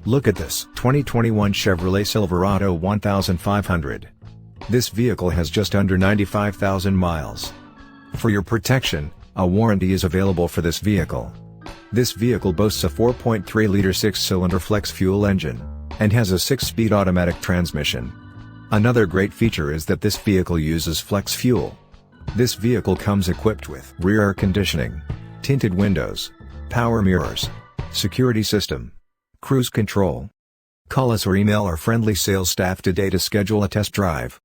Look at this 2021 Chevrolet Silverado 1500. This vehicle has just under 95,000 miles. For your protection, a warranty is available for this vehicle. This vehicle boasts a 4.3-liter 6-cylinder flex-fuel engine, and has a 6-speed automatic transmission. Another great feature is that this vehicle uses flex fuel. This vehicle comes equipped with rear air conditioning, tinted windows, power mirrors, security system, cruise control. Call us or email our friendly sales staff today to schedule a test drive.